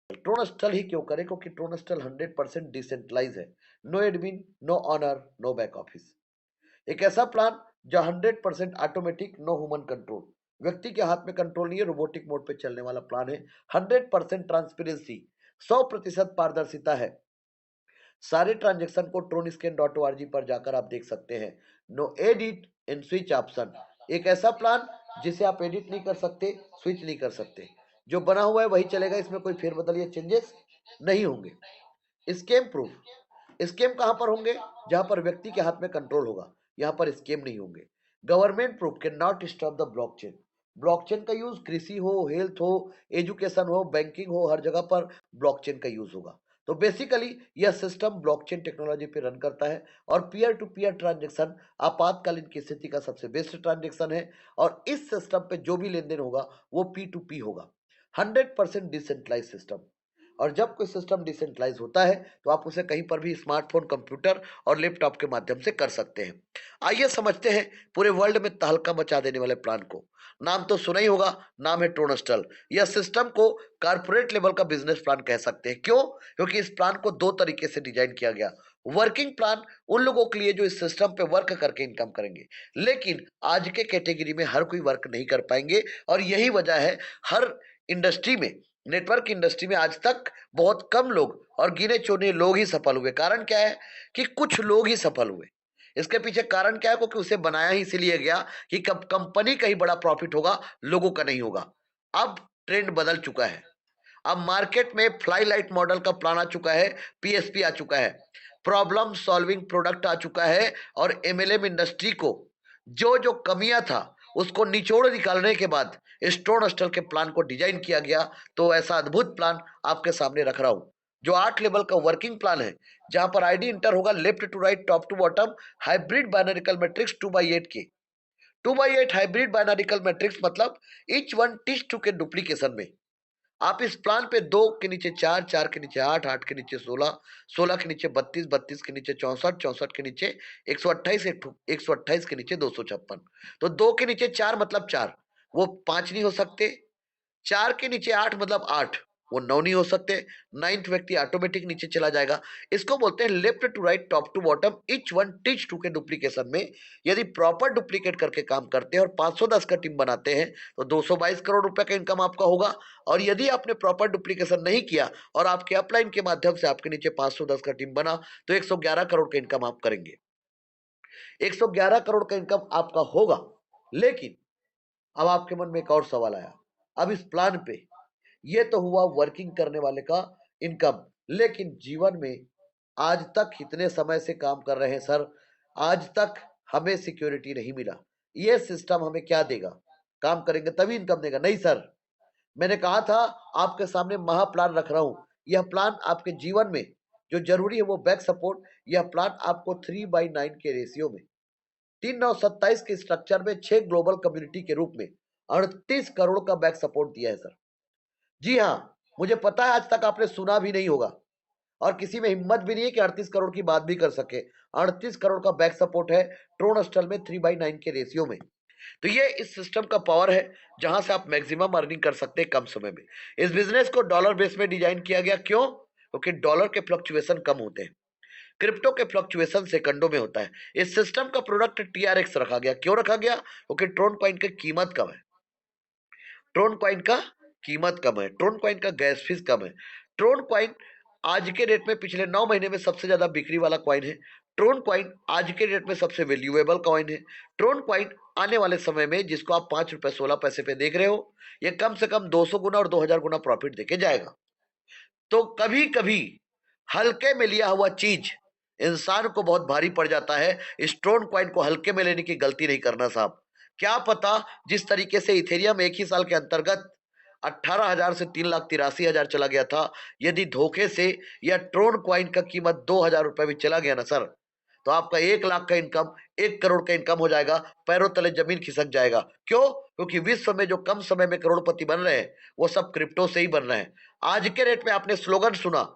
ट्रोनस्टल ही क्यों करें? क्योंकि ट्रोनस्टल 100% डिसेंट्रलाइज है। No admin, no owner, no back office. एक ऐसा प्लान जो 100% ऑटोमेटिक, नो ह्यूमन कंट्रोल। व्यक्ति के हाथ में कंट्रोल नहीं है, रोबोटिक मोड पे चलने वाला प्लान है। 100% ट्रांसपेरेंसी, 100% पारदर्शिता है। सारे ट्रांजेक्शन को troniscan.org पर जाकर आप देख सकते हैं। नो एडिट इन स्विच ऑप्शन, एक ऐसा प्लान जिसे आप एडिट नहीं कर सकते, स्विच नहीं कर सकते। जो बना हुआ है वही चलेगा, इसमें कोई फेरबदल या चेंजेस नहीं होंगे। स्कैम प्रूफ, स्कैम कहां पर होंगे? जहां पर व्यक्ति के हाथ में कंट्रोल होगा, यहां पर स्कैम नहीं होंगे। Government proof, can not stop the blockchain. Blockchain का यूज कृषि हो, हेल्थ हो, एजुकेशन हो, बैंकिंग हो, हर जगह पर ब्लॉकचेन का यूज होगा। तो बेसिकली यह सिस्टम ब्लॉकचेन टेक्नोलॉजी पे रन करता है और पीयर टू पीयर ट्रांजेक्शन आपातकालीन की स्थिति का सबसे बेस्ट ट्रांजेक्शन है। और इस सिस्टम पे जो भी लेन देन होगा वो पी टू पी होगा। 100% डिसेंट्रलाइज सिस्टम। और जब कोई सिस्टम डिसेंट्रलाइज होता है तो आप उसे कहीं पर भी स्मार्टफोन, कंप्यूटर और लैपटॉप के माध्यम से कर सकते हैं। आइए समझते हैं पूरे वर्ल्ड में तहलका मचा देने वाले प्लान को। नाम तो सुना ही होगा, नाम है ट्रोनस्टल। यह सिस्टम को कारपोरेट लेवल का बिजनेस प्लान कह सकते हैं। क्यों? क्योंकि इस प्लान को दो तरीके से डिजाइन किया गया। वर्किंग प्लान उन लोगों के लिए जो इस सिस्टम पे वर्क करके इनकम करेंगे, लेकिन आज के कैटेगरी में हर कोई वर्क नहीं कर पाएंगे। और यही वजह है, हर इंडस्ट्री में, नेटवर्क इंडस्ट्री में आज तक बहुत कम लोग और गिने चुने लोग ही सफल हुए। कारण क्या है? कि कुछ लोग ही सफल हुए। इसके पीछे कारण क्या है? क्योंकि उसे बनाया ही इसीलिए गया कि कब कंपनी का ही बड़ा प्रॉफिट होगा, लोगों का नहीं होगा। अब ट्रेंड बदल चुका है। अब मार्केट में फ्लाई लाइट मॉडल का प्लान आ चुका है, पीएसपी आ चुका है, प्रॉब्लम सॉल्विंग प्रोडक्ट आ चुका है। और एमएलएम इंडस्ट्री को जो जो कमियां था उसको निचोड़ निकालने के बाद स्टोन स्टल के प्लान को डिजाइन किया गया। तो ऐसा अद्भुत प्लान आपके सामने रख रहा हूं, जो 8 लेवल का वर्किंग प्लान है, जहां पर आईडी इंटर होगा left to right, top to bottom, hybrid बाइनरिकल मैट्रिक्स 2x8 के। 2x8 हाइब्रिड बाइनरिकल मैट्रिक्स मतलब इच वन टिच टू के डुप्लीकेशन में। आप इस प्लान पे 2 के नीचे 4, 4 के नीचे 8, 8 के नीचे 16, 16 के नीचे 32, 32 के नीचे 64, 64 के नीचे 128, 128 के नीचे 256। तो 2 के नीचे 4 मतलब 4, वो 5 नहीं हो सकते। 4 के नीचे 8 मतलब 8, वो 9 नहीं हो सकते। 9th व्यक्ति ऑटोमेटिक नीचे चला जाएगा। इसको बोलते हैं left to right, top to bottom, each one teach two के डुप्लीकेशन में। यदि प्रॉपर डुप्लीकेट करके काम करते हैं और 510 का टीम बनाते हैं तो 222 करोड़ रुपए का इनकम आपका होगा। और यदि आपने प्रॉपर डुप्लीकेशन नहीं किया और आपके अपलाइन के माध्यम से आपके नीचे 510 का टीम बना तो 111 करोड़ का इनकम आप करेंगे। 111 करोड़ का इनकम आपका होगा। लेकिन अब आपके मन में एक और सवाल आया। अब इस प्लान पे, ये तो हुआ वर्किंग करने वाले का इनकम, लेकिन जीवन में आज तक इतने समय से काम कर रहे हैं सर, आज तक हमें सिक्योरिटी नहीं मिला। ये सिस्टम हमें क्या देगा? काम करेंगे तभी इनकम देगा? नहीं सर, मैंने कहा था आपके सामने महा प्लान रख रहा हूं। यह प्लान आपके जीवन में जो जरूरी है वो बैक सपोर्ट। यह प्लान आपको 3/9 के रेशियो में, 3 9 27 के स्ट्रक्चर में 6 ग्लोबल कम्युनिटी के रूप में 38 करोड़ का बैक सपोर्ट दिया है सर। जी हाँ, मुझे पता है आज तक आपने सुना भी नहीं होगा और किसी में हिम्मत भी नहीं है कि 38 करोड़ की बात भी कर सके। 38 करोड़ का बैक सपोर्ट है ट्रोन स्टल में 3/9 के रेशियो में। तो ये इस सिस्टम का पावर है जहां से आप मैक्सिमम अर्निंग कर सकते हैं कम समय में। इस बिजनेस को डॉलर बेस में डिजाइन किया गया। क्यों? क्योंकि डॉलर के फ्लक्चुएशन कम होते हैं, क्रिप्टो के फ्लक्चुएशन सेकंडों में होता है। इस सिस्टम का प्रोडक्ट टीआरएक्स रखा गया। क्यों रखा गया? क्योंकि ट्रोन कॉइन की कीमत कम है। ट्रोन कॉइन का कीमत कम है, ट्रोन कॉइन का गैस फीस कम है। ट्रोन कॉइन आज के डेट में पिछले 9 महीने में सबसे ज्यादा बिक्री वाला कॉइन है। ट्रोन कॉइन आज के डेट में सबसे वैल्यूएबल कॉइन है। ट्रोन कॉइन आने वाले समय में, जिसको आप 5 रुपए 16 पैसे पे देख रहे हो, ये कम से कम 200 गुना और 2000 गुना प्रॉफिट देके जाएगा। तो कभी कभी हल्के में लिया हुआ चीज इंसान को बहुत भारी पड़ जाता है। इस ट्रोन कॉइन को हल्के में लेने की गलती नहीं करना साहब। क्या पता जिस तरीके से इथेरियम एक ही साल के अंतर्गत 18,000 से 3,83,000 चला गया था, यदि धोखे से या ट्रोन कॉइन का कीमत 2,000 रुपए भी चला गया ना सर, तो आपका 1 लाख का इनकम 1 करोड़ का इनकम हो जाएगा। पैरों तले जमीन खिसक जाएगा। क्यों? क्योंकि विश्व में जो कम समय में करोड़पति बन रहे हैं वो सब क्रिप्टो से ही बन रहे हैं। आज के रेट में आपने स्लोगन सुना,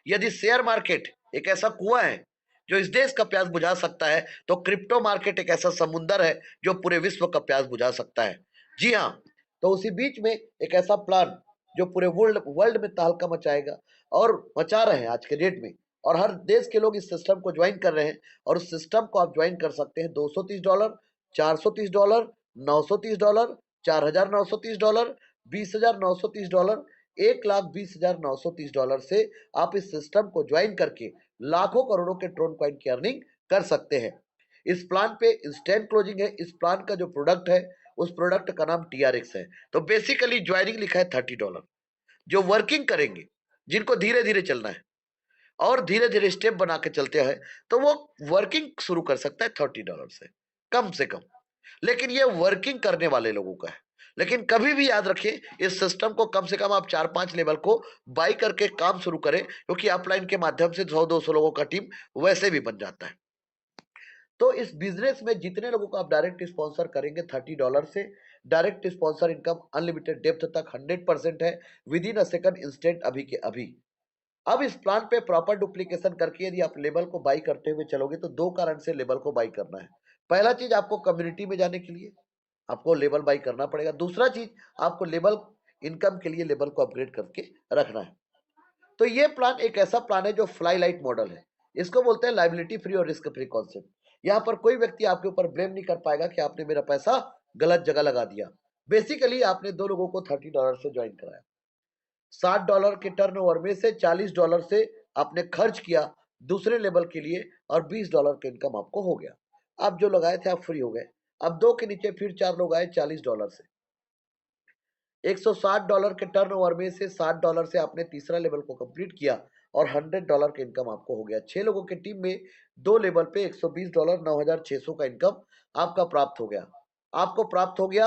यदि शेयर मार्केट एक ऐसा कुआं है जो इस देश का प्यास बुझा सकता है, तो क्रिप्टो मार्केट एक ऐसा समुंदर है जो पूरे विश्व का प्यास बुझा सकता है। जी हाँ, तो उसी बीच में एक ऐसा प्लान जो पूरे वर्ल्ड वर्ल्ड में तहलका मचाएगा और मचा रहे हैं आज के डेट में, और हर देश के लोग इस सिस्टम को ज्वाइन कर रहे हैं। और उस सिस्टम को आप ज्वाइन कर सकते हैं $230, $430, $930, $4,930, $20,930, $1,20,930 से आप इस सिस्टम को ज्वाइन करके लाखों करोड़ों के ट्रोन कॉइन की अर्निंग कर सकते हैं। इस प्लान पे इंस्टेंट क्लोजिंग है। इस प्लान का जो प्रोडक्ट है उस प्रोडक्ट का नाम TRX है। तो बेसिकली ज्वाइनिंग लिखा है $30। जो वर्किंग करेंगे, जिनको धीरे धीरे चलना है और धीरे धीरे स्टेप बना के चलते हैं, तो वो वर्किंग शुरू कर सकता है $30 से कम। लेकिन ये वर्किंग करने वाले लोगों का है। लेकिन कभी भी याद रखिए, इस सिस्टम को कम से कम आप 4-5 लेवल को बाई करके काम शुरू करें, क्योंकि अपलाइन के माध्यम से 100-200 लोगों का टीम वैसे भी बन जाता है। तो इस बिजनेस में जितने लोगों को आप डायरेक्ट स्पॉन्सर करेंगे $30 से, direct sponsor income unlimited depth तक 100% है, with in a second, instant, अभी के अभी। अब इस प्लान पे प्रॉपर डुप्लीकेशन करके यदि आप लेबल को बाई करते हुए चलोगे तो दो कारण से लेबल को बाई करना है। पहला चीज, आपको कम्युनिटी में जाने के लिए आपको लेबल बाई करना पड़ेगा। दूसरा चीज, आपको लेबल इनकम के लिए लेबल को अपग्रेड करके रखना है। तो ये प्लान एक ऐसा प्लान है जो फ्लाई लाइट मॉडल है। इसको बोलते हैं लाइबिलिटी फ्री और रिस्क फ्री कॉन्सेप्ट। यहाँ पर कोई व्यक्ति आपके ऊपर ब्लेम नहीं कर पाएगा कि आपने मेरा पैसा गलत जगह लगा दिया। बेसिकली आपने दो लोगों को $30 से ज्वाइन कराया, $60 के टर्नओवर में से $40 से आपने खर्च किया दूसरे लेवल के लिए, और $20 का इनकम आपको हो गया। आप जो लगाए थे आप फ्री हो गए। अब दो के नीचे फिर चार लोग आए $40 से, $160 के टर्नओवर में से $60 से आपने तीसरा लेवल को कंप्लीट किया और $100 का इनकम आपको हो गया। 6 लोगों की टीम में दो लेवल पे $120, 9,600 का इनकम आपका प्राप्त हो गया। आपको प्राप्त हो गया,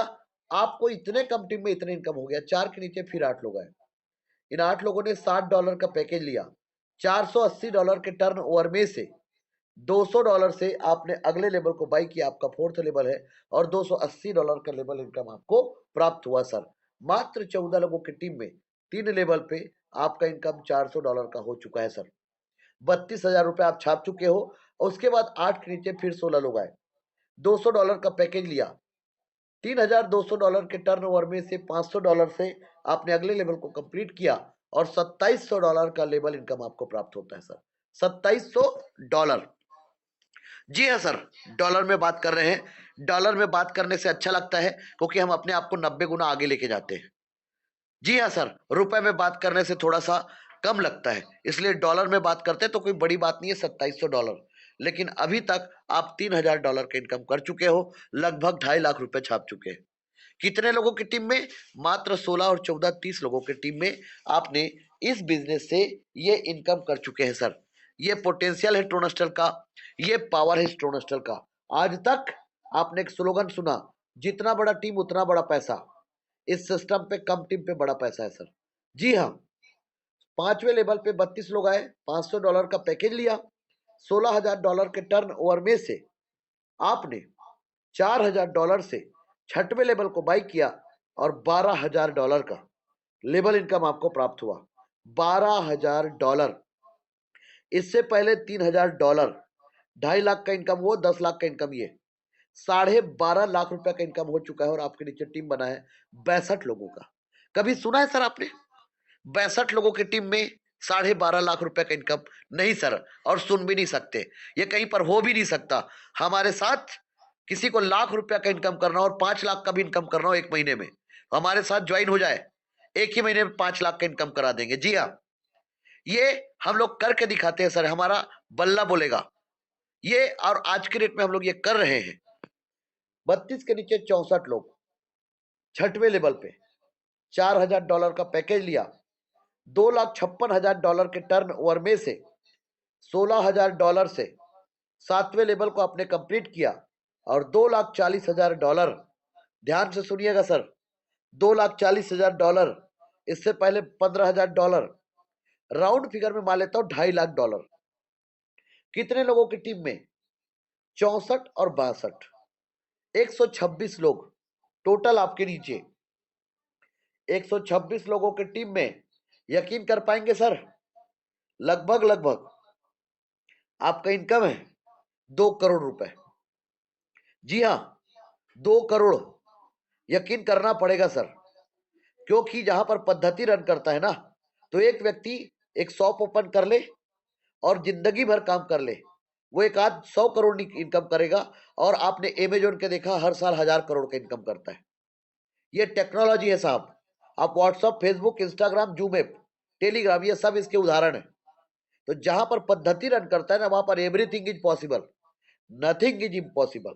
आपको इतने कम टीम में इतने इनकम हो गया। चार के नीचे फिर 8 लोग आए। इन 8 लोगों ने $60 का पैकेज लिया। $480 के टर्न ओवर में से $200 से आपने अगले लेवल को बाई किया, आपका फोर्थ लेवल है, और $280 का लेवल इनकम आपको प्राप्त हुआ सर। मात्र 14 लोगों की टीम में 3 लेवल पे आपका इनकम $400 का हो चुका है सर। 32,000 रुपए आप छाप चुके हो। उसके बाद 8 के नीचे फिर 16 लोग आए, $200 का पैकेज लिया। $3,200 के टर्नओवर में से $500 से आपने अगले लेवल को कंप्लीट किया और $2,700 का लेवल इनकम आपको प्राप्त होता है सर। $2,700। जी हाँ सर, डॉलर में बात कर रहे हैं। डॉलर में बात करने से अच्छा लगता है क्योंकि हम अपने आप को 90 गुना आगे लेके जाते हैं। जी हाँ सर, रुपए में बात करने से थोड़ा सा कम लगता है, इसलिए डॉलर में बात करते हैं तो कोई बड़ी बात नहीं है, $2,700। लेकिन अभी तक आप $3,000 का इनकम कर चुके हो, लगभग 2.5 लाख रुपए छाप चुके हैं। कितने लोगों की टीम में? मात्र 16 और 14, 30 लोगों की टीम में आपने इस बिजनेस से ये इनकम कर चुके हैं सर। ये पोटेंशियल है ट्रोनस्टल का, ये पावर है ट्रोनस्टल का। आज तक आपने एक स्लोगन सुना, जितना बड़ा टीम उतना बड़ा पैसा। इस सिस्टम पे कम टीम पे बड़ा पैसा है सर। जी हाँ, पांचवें लेवल पे 32 लोग आए, $500 का पैकेज लिया, $16,000 के टर्न ओवर में से आपने $4,000 से छठवें लेवल को बाई किया और $12,000 का लेवल इनकम आपको प्राप्त हुआ। $12,000। इससे पहले $3,000, 2.5 लाख का इनकम, वो 10 लाख का इनकम, ये 12.5 लाख रुपए का इनकम हो चुका है। और आपके नीचे टीम बना है 62 लोगों का। कभी सुना है सर आपने 62 लोगों की टीम में 12.5 लाख रुपए का इनकम? नहीं सर, और सुन भी नहीं सकते, ये कहीं पर हो भी नहीं सकता। हमारे साथ किसी को लाख रुपया का इनकम करना हो और 5 लाख का भी इनकम करना हो एक महीने में, हमारे साथ ज्वाइन हो जाए, एक ही महीने में 5 लाख का इनकम करा देंगे। जी हाँ, ये हम लोग करके दिखाते हैं सर, हमारा बल्ला बोलेगा ये। और आज के डेट में हम लोग ये कर रहे हैं। 32 के नीचे 64 लोग, छठवें लेवल पे $4,000 का पैकेज लिया, $2,56,000 के टर्न ओवर में से $16,000 से सातवें लेवल को आपने कंप्लीट किया और $2,40,000, ध्यान से सुनिएगा सर, $2,40,000। इससे पहले $15,000, राउंड फिगर में मान लेता हूं $2.5 लाख। कितने लोगों की टीम में? 64 और 62, 126 लोग टोटल आपके नीचे। 126 लोगों की टीम में यकीन कर पाएंगे सर, लगभग लगभग आपका इनकम है 2 करोड़ रुपए। जी हाँ, 2 करोड़। यकीन करना पड़ेगा सर, क्योंकि जहां पर पद्धति रन करता है ना, तो एक व्यक्ति एक शॉप ओपन कर ले और जिंदगी भर काम कर ले, वो एक आध 100 करोड़ इनकम करेगा। और आपने अमेजोन के देखा, हर साल 1000 करोड़ का इनकम करता है। ये टेक्नोलॉजी है साहब। आप WhatsApp, Facebook, Instagram, Zoom app, Telegram, ये सब इसके उदाहरण है। तो जहां पर पद्धति रन करता है ना, वहां पर everything is possible, nothing is impossible.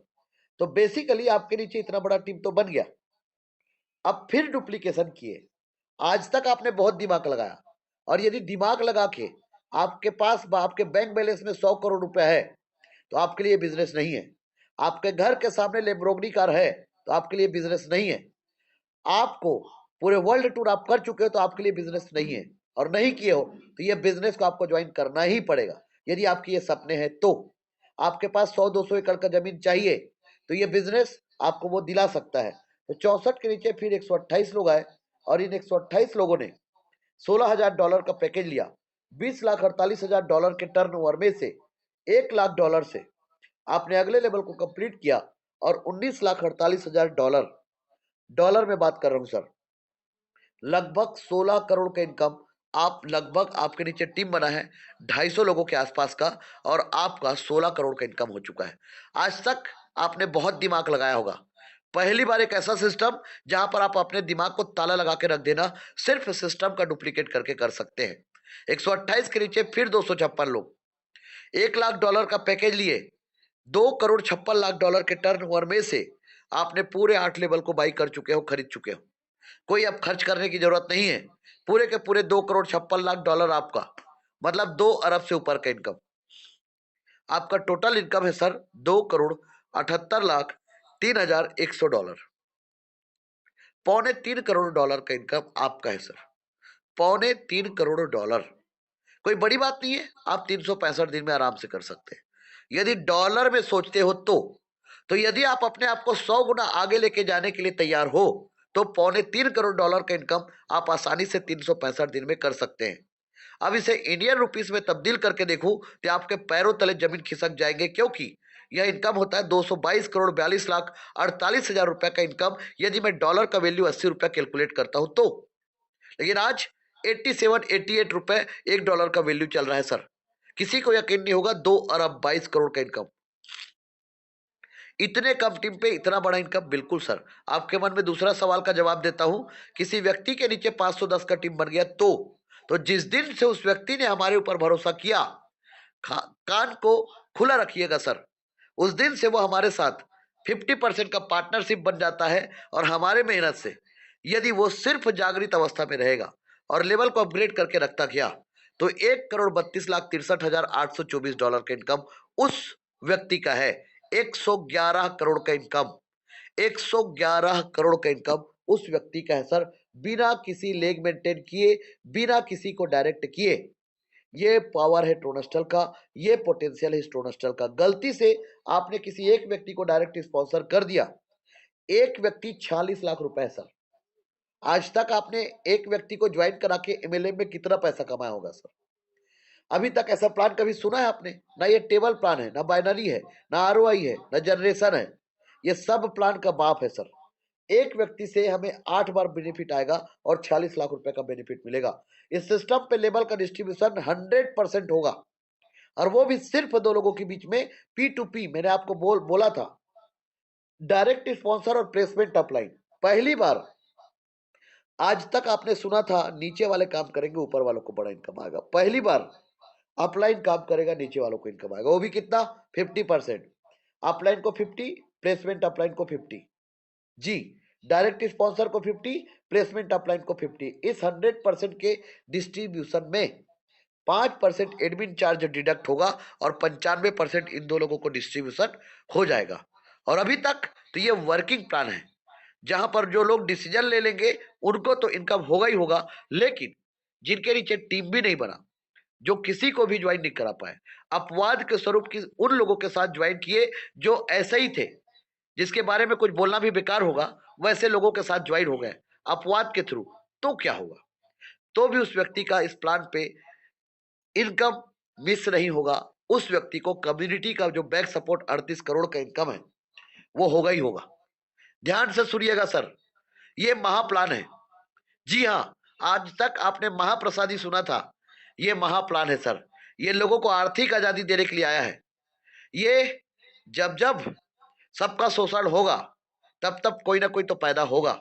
तो बेसिकली आपके नीचे इतना बड़ा टीम तो बन गया। अब फिर डुप्लीकेशन किए। आज तक आपने बहुत दिमाग लगाया, और यदि दिमाग लगा के आपके पास आपके बैंक बैलेंस में 100 करोड़ रुपया है, तो आपके लिए बिजनेस नहीं है। आपके घर के सामने लेम्बोर्गिनी कार है, तो आपके लिए बिजनेस नहीं है। आपको पूरे वर्ल्ड टूर आप कर चुके हो, तो आपके लिए बिजनेस नहीं है। और नहीं किए हो तो ये बिजनेस को आपको ज्वाइन करना ही पड़ेगा, यदि आपके ये सपने हैं तो। आपके पास 100-200 एकड़ का जमीन चाहिए, तो ये बिजनेस आपको वो दिला सकता है। तो 64 के नीचे फिर 128 लोग आए, और इन 128 लोगों ने $16,000 का पैकेज लिया। $20,48,000 के टर्नओवर में से $1,00,000 से आपने अगले लेवल को कंप्लीट किया, और $19,48,000, डॉलर में बात कर रहा हूं सर, लगभग 16 करोड़ का इनकम। आप लगभग, आपके नीचे टीम बना है 250 लोगों के आसपास का, और आपका 16 करोड़ का इनकम हो चुका है। आज तक आपने बहुत दिमाग लगाया होगा। पहली बार एक ऐसा सिस्टम जहां पर आप अपने दिमाग को ताला लगा के रख देना, सिर्फ सिस्टम का डुप्लीकेट करके कर सकते हैं। 128 के नीचे फिर 256 लोग, $1,00,000 का पैकेज लिए, $2,56,00,000 के टर्न ओवर में से आपने पूरे 8 लेवल को बाई कर चुके हो, खरीद चुके हो। कोई अब खर्च करने की जरूरत नहीं है। पूरे के पूरे $2,56,00,000 आपका, मतलब 2 अरब से ऊपर का इनकम। आपका टोटल इनकम है सर $2,78,03,100। $2.25 करोड़ का इनकम आपका है सर। $2.25 करोड़। कोई बड़ी बात नहीं है, आप 365 दिन में आराम से कर सकते हैं यदि डॉलर में सोचते हो तो यदि आप अपने आप को 100 गुना आगे लेके जाने के लिए तैयार हो, तो $2.25 करोड़ का इनकम आप आसानी से 365 दिन में कर सकते हैं। अब इसे इंडियन रुपीस में तब्दील करके देखूं तो आपके पैरों तले जमीन खिसक जाएंगे, क्योंकि यह इनकम होता है 222,42,48,000 रुपए का इनकम, यदि मैं डॉलर का वैल्यू 80 रुपया कैलकुलेट करता हूं तो। लेकिन आज 87-88 रुपए $1 का वैल्यू चल रहा है सर। किसी को यकीन नहीं होगा, 2 अरब 22 करोड़ का इनकम। इतने कम टीम पे इतना बड़ा इनकम, बिल्कुल सर। आपके मन में दूसरा सवाल का जवाब देता हूं, किसी व्यक्ति के नीचे 510 का टीम बन गया तो जिस दिन से उस व्यक्ति ने हमारे ऊपर भरोसा किया, कान को खुला रखिएगा सर, उस दिन से वो हमारे साथ 50% का पार्टनरशिप बन जाता है। और हमारे मेहनत से यदि वो सिर्फ जागृत अवस्था में रहेगा और लेवल को अपग्रेड करके रखता गया, तो $1,32,63,824 का इनकम उस व्यक्ति का है। 111 करोड़ का इनकम, 111 करोड़ का इनकम उस व्यक्ति का है सर, बिना किसी लेग मेंटेन किए, बिना किसी को डायरेक्ट किए। ये पावर है ट्रोनस्टल का, ये पोटेंशियल है ट्रोनस्टल का। गलती से आपने किसी एक व्यक्ति को डायरेक्ट स्पॉन्सर कर दिया, एक व्यक्ति 46 लाख रुपए है सर। आज तक आपने एक व्यक्ति को ज्वाइन करा के एमएलए में कितना पैसा कमाया होगा सर? अभी तक ऐसा प्लान कभी सुना है आपने? ना ये टेबल प्लान है, ना बाइनरी है, ना आरओआई है, ना जनरेशन है। ये सब प्लान का बाप है सर। एक व्यक्ति से हमें 8 बार बेनिफिट आएगा और 46 लाख रुपए का बेनिफिट मिलेगा। इस सिस्टम पे लेवल का डिस्ट्रीब्यूशन 100% होगा, और वो भी सिर्फ दो लोगों के बीच में, P2P। मैंने आपको बोला था, डायरेक्ट स्पॉन्सर और प्लेसमेंट अपलाइन। पहली बार आज तक आपने सुना था नीचे वाले काम करेंगे, ऊपर वालों को बड़ा इनकम आएगा। पहली बार अपलाइन काम करेगा, नीचे वालों को इनकम आएगा, वो भी कितना? 50%। अपलाइन को 50, प्लेसमेंट अपलाइन को 50। जी, डायरेक्ट स्पॉन्सर को 50, प्लेसमेंट अपलाइन को 50। इस 100% के डिस्ट्रीब्यूशन में 5% एडमिन चार्ज डिडक्ट होगा, और 95% इन दो लोगों को डिस्ट्रीब्यूशन हो जाएगा। और अभी तक तो ये वर्किंग प्लान है, जहां पर जो लोग डिसीजन ले लेंगे उनको तो इनकम होगा ही होगा, लेकिन जिनके नीचे टीम भी नहीं बना, जो किसी को भी ज्वाइन नहीं करा पाए, अपवाद के स्वरूप की उन लोगों के साथ ज्वाइन किए जो ऐसे ही थे, जिसके बारे में कुछ बोलना भी बेकार होगा, वैसे लोगों के साथ ज्वाइन हो गए अपवाद के थ्रू, तो क्या होगा? तो भी उस व्यक्ति का इस प्लान पे इनकम मिस नहीं होगा। उस व्यक्ति को कम्युनिटी का जो बैक सपोर्ट 38 करोड़ का इनकम है, वो होगा ही होगा। ध्यान से सुनिएगा सर, ये महाप्लान है। जी हाँ, आज तक आपने महाप्रसादी सुना था। ये महाप्लान है सर। ये लोगों को आर्थिक आजादी देने के लिए आया है। ये जब जब सबका शोषण होगा, तब तब कोई ना कोई तो पैदा होगा।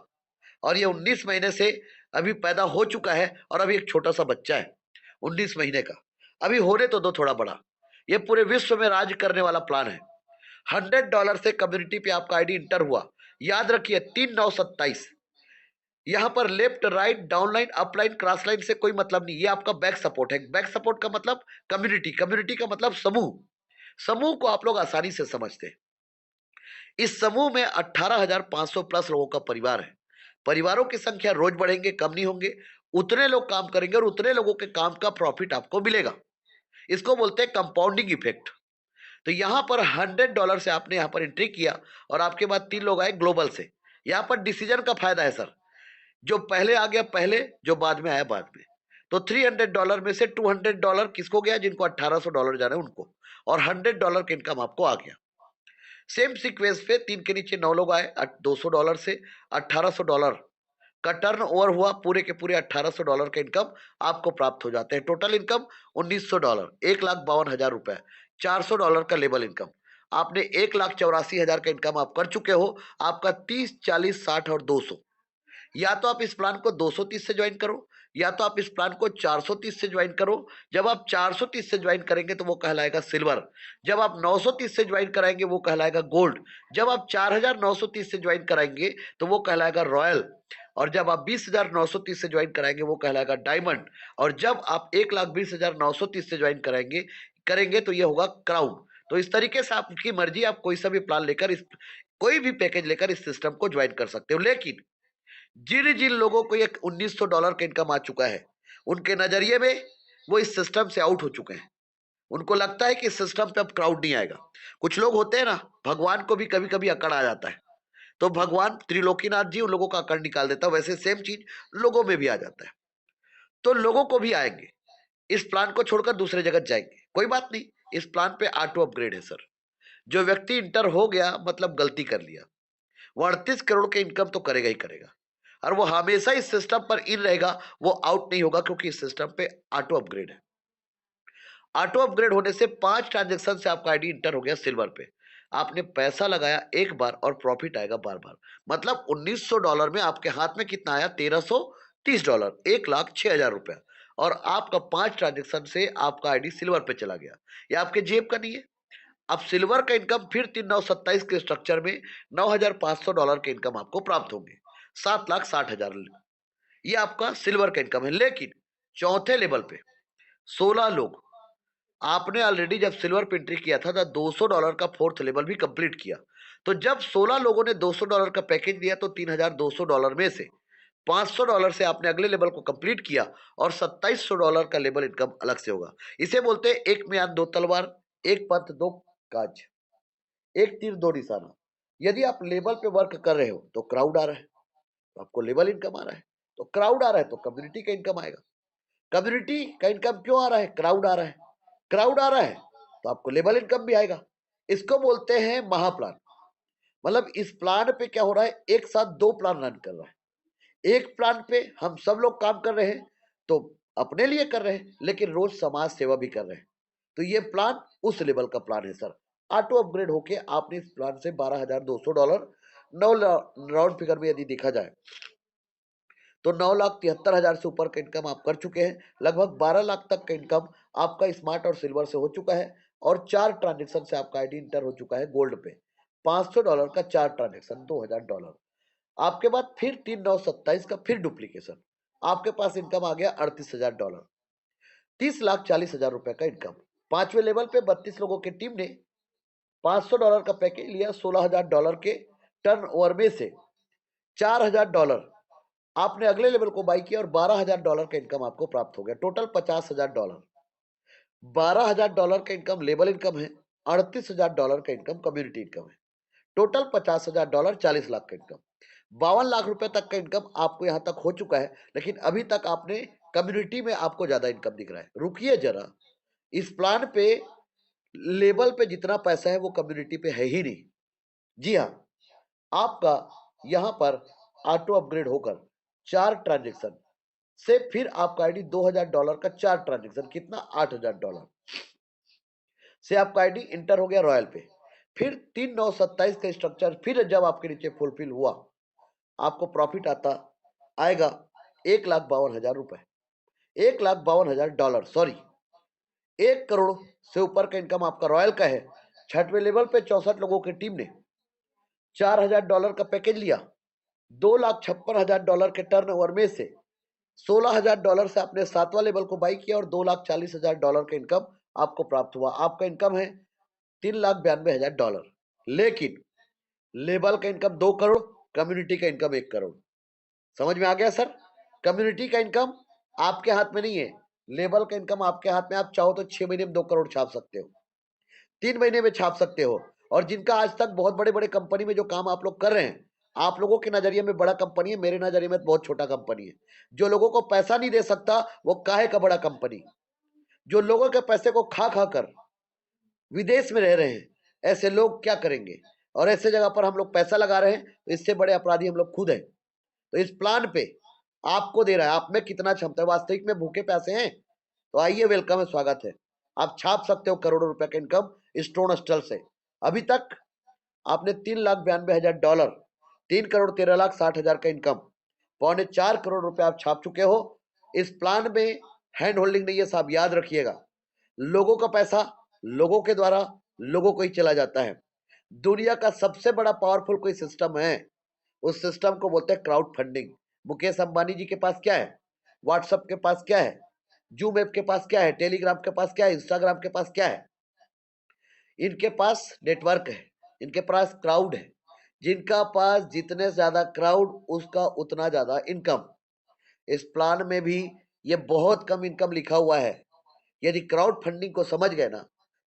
और ये 19 महीने से अभी पैदा हो चुका है और अभी एक छोटा सा बच्चा है 19 महीने का। अभी होने तो दो थोड़ा बड़ा। ये पूरे विश्व में राज करने वाला प्लान है। $100 से कम्युनिटी पे आपका आईडी इंटर हुआ। याद रखिए 3927। यहाँ पर left right downline upline cross line से कोई मतलब नहीं। ये आपका बैक सपोर्ट है। बैक सपोर्ट का मतलब कम्युनिटी, कम्युनिटी का मतलब समूह। समूह को आप लोग आसानी से समझते हैं। इस समूह में 18,500 प्लस लोगों का परिवार है। परिवारों की संख्या रोज बढ़ेंगे, कम नहीं होंगे। उतने लोग काम करेंगे और उतने लोगों के काम का प्रॉफिट आपको मिलेगा। इसको बोलते हैं कंपाउंडिंग इफेक्ट। तो यहाँ पर $100 से आपने यहाँ पर एंट्री किया और आपके बाद 3 लोग आए ग्लोबल से। यहाँ पर डिसीजन का फायदा है सर। जो पहले आ गया पहले, जो बाद में आया बाद में। तो $300 में से $200 किसको गया? जिनको $1,800 जाना है उनको। और $100 का इनकम आपको आ गया। सेम सीक्वेंस पे 3 के नीचे 9 लोग आए। $200 से $1,800 का टर्न ओवर हुआ। पूरे के पूरे $1,800 का इनकम आपको प्राप्त हो जाते हैं। टोटल इनकम $1,900, 1,52,000 रुपए। $400 का लेवल इनकम। आपने 1,84,000 का इनकम आप कर चुके हो। आपका 30, 40, 60 और 200। या तो आप इस प्लान को 230 से ज्वाइन करो, या तो आप इस प्लान को 430 से ज्वाइन करो। जब आप 430 से ज्वाइन करेंगे तो वो कहलाएगा सिल्वर। जब आप 930 से ज्वाइन कराएंगे वो कहलाएगा गोल्ड। जब आप 4,930 से ज्वाइन कराएंगे तो वो कहलाएगा रॉयल। और जब आप 20,930 से ज्वाइन कराएंगे वो कहलाएगा डायमंड। और जब आप 1,20,930 से ज्वाइन कराएंगे करेंगे तो ये होगा क्राउन। तो इस तरीके से आपकी मर्जी, आप कोई सा भी प्लान लेकर, इस कोई भी पैकेज लेकर इस सिस्टम को ज्वाइन कर सकते हो। लेकिन जिन जिन लोगों को ये $1,900 का इनकम आ चुका है, उनके नजरिए में वो इस सिस्टम से आउट हो चुके हैं। उनको लगता है कि इस सिस्टम पे अब क्राउड नहीं आएगा। कुछ लोग होते हैं ना, भगवान को भी कभी कभी अकड़ आ जाता है। तो भगवान त्रिलोकीनाथ जी उन लोगों का अकड़ निकाल देता है। वैसे सेम चीज लोगों में भी आ जाता है। तो लोगों को भी आएंगे, इस प्लान को छोड़कर दूसरे जगह जाएंगे, कोई बात नहीं। इस प्लान पे ऑटो अपग्रेड है सर। जो व्यक्ति इंटर हो गया मतलब गलती कर लिया, वो 38 करोड़ के इनकम तो करेगा ही करेगा। और वो हमेशा इस सिस्टम पर इन रहेगा, वो आउट नहीं होगा, क्योंकि इस सिस्टम पे ऑटो अपग्रेड है। ऑटो अपग्रेड होने से 5 ट्रांजेक्शन से आपका आईडी इंटर हो गया सिल्वर पे। आपने पैसा लगाया एक बार और प्रॉफिट आएगा बार बार। मतलब $1,900 में आपके हाथ में कितना आया? $1,330, 1,06,000 रुपया। और आपका 5 ट्रांजेक्शन से आपका आईडी सिल्वर पे चला गया। ये आपके जेब का नहीं है। अब सिल्वर का इनकम फिर 3,927 के स्ट्रक्चर में $9,500 के इनकम आपको प्राप्त होंगे। 7,60,000। ये आपका सिल्वर का इनकम है। लेकिन चौथे लेवल पे 16 लोग, आपने ऑलरेडी जब सिल्वर पे एंट्री किया था तो $200 का फोर्थ लेवल भी कंप्लीट किया। तो जब 16 लोगों ने $200 का पैकेज दिया तो $3,200 में से $500 से आपने अगले लेवल को कंप्लीट किया और $2,700 का लेवल इनकम अलग से होगा। इसे बोलते हैं एक म्यान दो तलवार, एक पंथ दो काज, एक तीर दो निशाना। यदि आप लेवल पे वर्क कर रहे हो तो क्राउड आ रहा है, तो आपको लेवल इनकम आ रहा है। तो क्राउड आ रहा है तो कम्युनिटी का इनकम आएगा। कम्युनिटी का इनकम क्यों आ रहा है? क्राउड आ रहा है। क्राउड आ रहा है तो आपको लेवल इनकम भी आएगा। इसको बोलते हैं महाप्लान। मतलब इस प्लान पे क्या हो रहा है, एक साथ दो प्लान रन कर रहा है। एक प्लान पे हम सब लोग काम कर रहे हैं, तो अपने लिए कर रहे हैं, लेकिन रोज समाज सेवा भी कर रहे हैं। तो ये प्लान उस लेवल का प्लान है सर। ऑटो अपग्रेड होके आपने इस प्लान से $12,200, 9 राउंड फिगर में यदि देखा जाए तो 9,73,000 से ऊपर का इनकम आप कर चुके हैं। लगभग 12 लाख तक का इनकम आपका स्मार्ट और सिल्वर से हो चुका है। और 4 ट्रांजेक्शन से आपका आईडी इंटर हो चुका है गोल्ड पे। $500 का 4 ट्रांजेक्शन, $2,000। आपके बाद फिर 3,927 का फिर डुप्लीकेशन। आपके पास इनकम आ गया $38,000, 30,40,000 रुपए का इनकम। पांचवें लेवल पे 32 लोगों की टीम ने $500 का पैकेज लिया। $16,000 के टर्न ओवर में से $4,000 आपने अगले लेवल को बाई किया और $12,000 का इनकम आपको प्राप्त हो गया। टोटल $50,000। $12,000 का इनकम लेवल इनकम है। $38,000 का इनकम कम्युनिटी इनकम है। टोटल $50,000, 40 लाख का इनकम। 52 लाख रुपए तक का इनकम आपको यहां तक हो चुका है। लेकिन अभी तक आपने कम्युनिटी में आपको ज्यादा इनकम दिख रहा है। रुकिए जरा, इस प्लान पे लेवल पे जितना पैसा है वो कम्युनिटी पे है ही नहीं। जी हाँ, आपका यहां पर ऑटो अपग्रेड होकर 4 ट्रांजेक्शन से फिर आपका आईडी $2000 का 4 ट्रांजेक्शन, कितना $8000 से आपका आईडी इंटर हो गया रॉयल पे। फिर 3 9 27 का स्ट्रक्चर फिर जब आपके नीचे फुलफिल हुआ, आपको प्रॉफिट आता आएगा 1,52,000 रुपए, $1,52,000, सॉरी 1 करोड़ से ऊपर का इनकम आपका रॉयल का है। छठवें लेवल पे 64 लोगों की टीम ने $4,000 का पैकेज लिया। $2,56,000 के टर्नओवर में से $16,000 से आपने सातवां लेवल को बाई किया और $2,40,000 का इनकम आपको प्राप्त हुआ। आपका इनकम है $3,92,000, लेकिन लेवल का इनकम 2 करोड़, कम्युनिटी का इनकम 1 करोड़। समझ में आ गया सर? कम्युनिटी का इनकम आपके हाथ में नहीं है, लेवल का इनकम आपके हाथ में। आप चाहो तो 6 महीने में 2 करोड़ छाप सकते हो, 3 महीने में छाप सकते हो। और जिनका आज तक बहुत बड़े बड़े कंपनी में जो काम आप लोग कर रहे हैं, आप लोगों के नजरिए में बड़ा कंपनी है, मेरे नजरिए में बहुत छोटा कंपनी है। जो लोगों को पैसा नहीं दे सकता वो काहे का बड़ा कंपनी। जो लोगों के पैसे को खा खा कर विदेश में रह रहे हैं, ऐसे लोग क्या करेंगे? और ऐसे जगह पर हम लोग पैसा लगा रहे हैं, तो इससे बड़े अपराधी हम लोग खुद हैं। तो इस प्लान पे आपको दे रहा है, आप में कितना क्षमता है। वास्तविक में भूखे पैसे हैं तो आइए, वेलकम है, स्वागत है। आप छाप सकते हो करोड़ों रुपए का इनकम स्टोन स्टल से। अभी तक आपने $3,92,000, 3,13,60,000 का इनकम, 3.25 करोड़ रुपए आप छाप चुके हो। इस प्लान में हैंड होल्डिंग नहीं है साहब, याद रखिएगा। लोगों का पैसा लोगों के द्वारा लोगों को ही चला जाता है। दुनिया का सबसे बड़ा पावरफुल कोई सिस्टम है, उस सिस्टम को बोलते हैं क्राउड फंडिंग। मुकेश अंबानी जी के पास क्या है? व्हाट्सएप के पास क्या है? जूम ऐप के पास क्या है? टेलीग्राम के पास क्या है? इंस्टाग्राम के पास क्या है? इनके पास नेटवर्क है, इनके पास क्राउड है। जिनका पास जितने ज्यादा क्राउड, उसका उतना ज्यादा इनकम। इस प्लान में भी ये बहुत कम इनकम लिखा हुआ है। यदि क्राउड फंडिंग को समझ गए ना,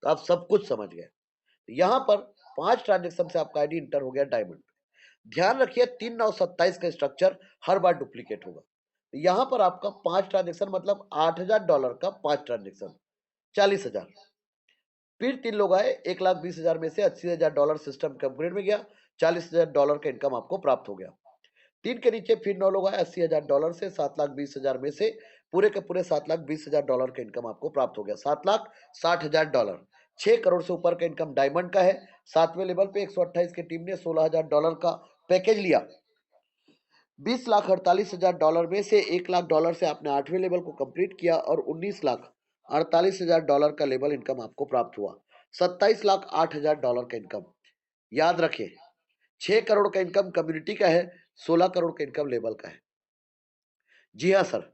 तो आप सब कुछ समझ गए। यहां पर 5 ट्रांजेक्शन से आपका आईडी इंटर हो गया डायमंड। ध्यान रखिए 3 9 27 का स्ट्रक्चर हर बार डुप्लीकेट होगा। यहां पर आपका 5 ट्रांजेक्शन मतलब $8,000 का 5 ट्रांजेक्शन, 40,000। फिर 3 लोग आए, 1,20,000 में से $80,000 सिस्टम के अपग्रेड में गया, $40,000 का इनकम आपको प्राप्त हो गया। 3 के नीचे फिर 9 लोग आए, $80,000 से 7,20,000 में से पूरे के पूरे $7,20,000 का इनकम आपको प्राप्त हो गया, $7,60,000। 6 करोड़ से ऊपर का इनकम डायमंड का है। सातवें लेवल पे 128 की टीम ने $16,000 का पैकेज लिया। $20,48,000 में से $1,00,000 से आपने 8वें लेवल को कंप्लीट किया और $19,48,000 का लेवल इनकम आपको प्राप्त हुआ। $27,08,000 का इनकम। याद रखें, 6 करोड़ का इनकम कम्युनिटी का है, 16 करोड़ का इनकम लेवल का है। जी हाँ सर,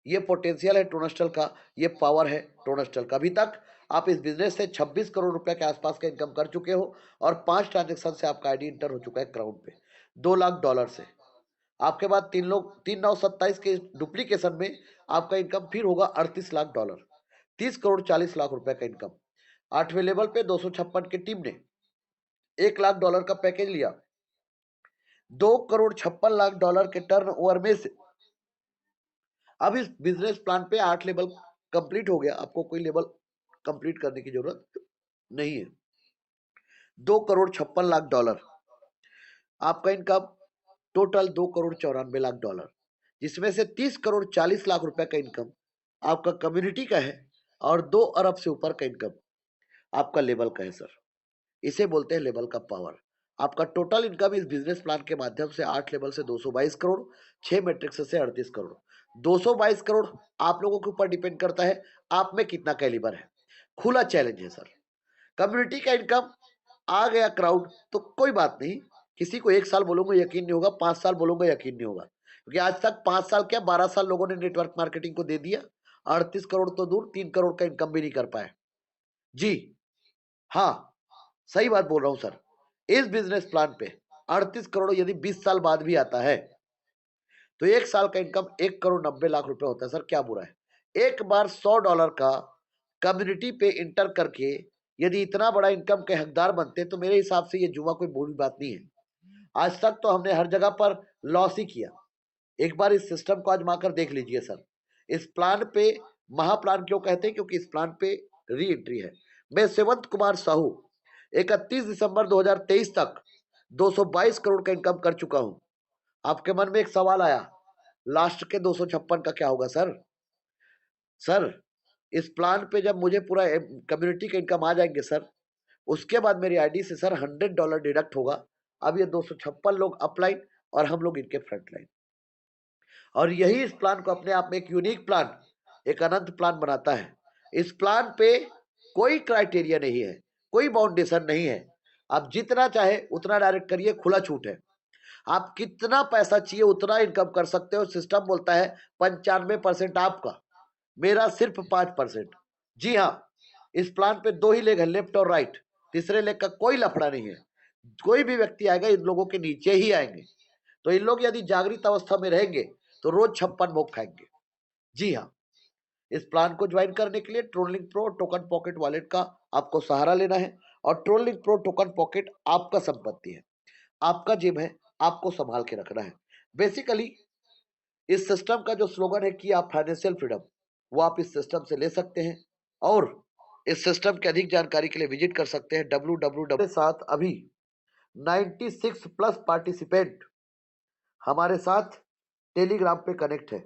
ये पोटेंशियल है टोनस्टल का, ये पावर है टोनस्टल का। अभी तक आप इस बिजनेस से 26 करोड़ रुपए के आसपास का इनकम कर चुके हो और 5 ट्रांजेक्शन से आपका आईडी इंटर हो चुका है क्राउड पे $2,00,000 से। आपके बाद 3 9 27 के डुप्लीकेशन में आपका इनकम फिर होगा $38,00,000, 30,40,00,000 रुपए का इनकम। 8वें लेवल पे 256 की टीम ने $1,00,000 का पैकेज लिया। $2,56,00,000 के टर्न ओवर में से अब इस बिजनेस प्लान पे 8 लेवल कंप्लीट हो गया, आपको कोई लेवल कंप्लीट करने की जरूरत नहीं है। $2,56,00,000 आपका इनकम टोटल $2,94,00,000, जिसमें से 30,40,00,000 रुपए का इनकम आपका कम्युनिटी का है और 2 अरब से ऊपर का इनकम आपका लेवल का है सर। इसे बोलते हैं लेवल का पावर। आपका टोटल इनकम इस बिजनेस प्लान के माध्यम से 8 लेवल से 222 करोड़, 6 मैट्रिक्स से 38 करोड़। 222 करोड़ आप लोगों के ऊपर डिपेंड करता है आप में कितना कैलिबर है। खुला चैलेंज है सर। कम्युनिटी का इनकम आ गया क्राउड तो कोई बात नहीं, किसी को 1 साल बोलूंगा यकीन नहीं होगा, 5 साल बोलूंगा यकीन नहीं होगा, क्योंकि आज तक 5 साल क्या 12 साल लोगों ने नेटवर्क मार्केटिंग को दे दिया। 38 करोड़ तो दूर, 3 करोड़ का इनकम भी नहीं कर पाए। जी हाँ, सही बात बोल रहा हूं सर। इस बिजनेस प्लान पे 38 करोड़ यदि 20 साल बाद भी आता है तो 1 साल का इनकम 1,90,00,000 रुपए होता है सर। क्या बुरा है? एक बार $100 का कम्युनिटी पे इंटर करके यदि इतना बड़ा इनकम के हकदार बनते तो मेरे हिसाब से ये जुआ कोई बुरी बात नहीं है। आज तक तो हमने हर जगह पर लॉस ही किया। एक बार इस सिस्टम को आजमा कर देख लीजिए सर। इस प्लान पे महाप्लान क्यों कहते हैं? क्योंकि इस प्लान पे री एंट्री है। मैं सेवंत कुमार साहू 31 दिसंबर 2023 तक 222 करोड़ का इनकम कर चुका हूं। आपके मन में एक सवाल आया, लास्ट के 256 का क्या होगा सर? सर इस प्लान पे जब मुझे पूरा कम्युनिटी का इनकम आ जाएंगे सर, उसके बाद मेरी आईडी से सर $100 डिडक्ट होगा। अब ये 256 लोग अपलाइन और हम लोग इनके फ्रंट लाइन, और यही इस प्लान को अपने आप में एक यूनिक प्लान, एक अनंत प्लान बनाता है। इस प्लान पे कोई क्राइटेरिया नहीं है, कोई बाउंडेशन नहीं है। आप जितना चाहे उतना डायरेक्ट करिए, खुला छूट है। आप कितना पैसा चाहिए उतना इनकम कर सकते हो। सिस्टम बोलता है 95% आपका, मेरा सिर्फ 5%। जी हाँ, इस प्लान पे 2 ही लेग है, लेफ्ट और राइट। तीसरे लेग का कोई लफड़ा नहीं है। कोई भी व्यक्ति आएगा इन लोगों के नीचे ही आएंगे। तो इन लोग यदि जागृत अवस्था में रहेंगे तो रोज 56 भोग खाएंगे। जी हाँ, इस प्लान को ज्वाइन करने के लिए TronLink pro token pocket wallet का आपको सहारा लेना है। और ट्रोलिंग प्रो टोकन पॉकेट आपका संपत्ति है, आपका जिम है, आपको संभाल के रखना है। बेसिकली इस सिस्टम का जो स्लोगन है कि आप फाइनेंशियल फ्रीडम, वो आप इस सिस्टम से ले सकते हैं। और इस सिस्टम की अधिक जानकारी के लिए विजिट कर सकते हैं www। साथ अभी 96 प्लस पार्टिसिपेंट हमारे साथ टेलीग्राम पे कनेक्ट है।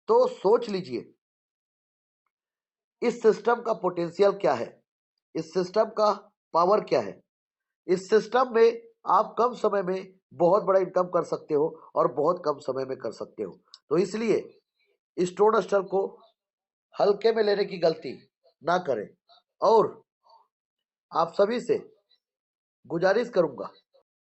तो सोच लीजिए इस सिस्टम का पोटेंशियल क्या है, इस सिस्टम का पावर क्या है। इस सिस्टम में आप कम समय में बहुत बड़ा इनकम कर सकते हो और बहुत कम समय में कर सकते हो। तो इसलिए इस ट्रोनस्टर को हल्के में लेने की गलती ना करें। और आप सभी से गुजारिश करूंगा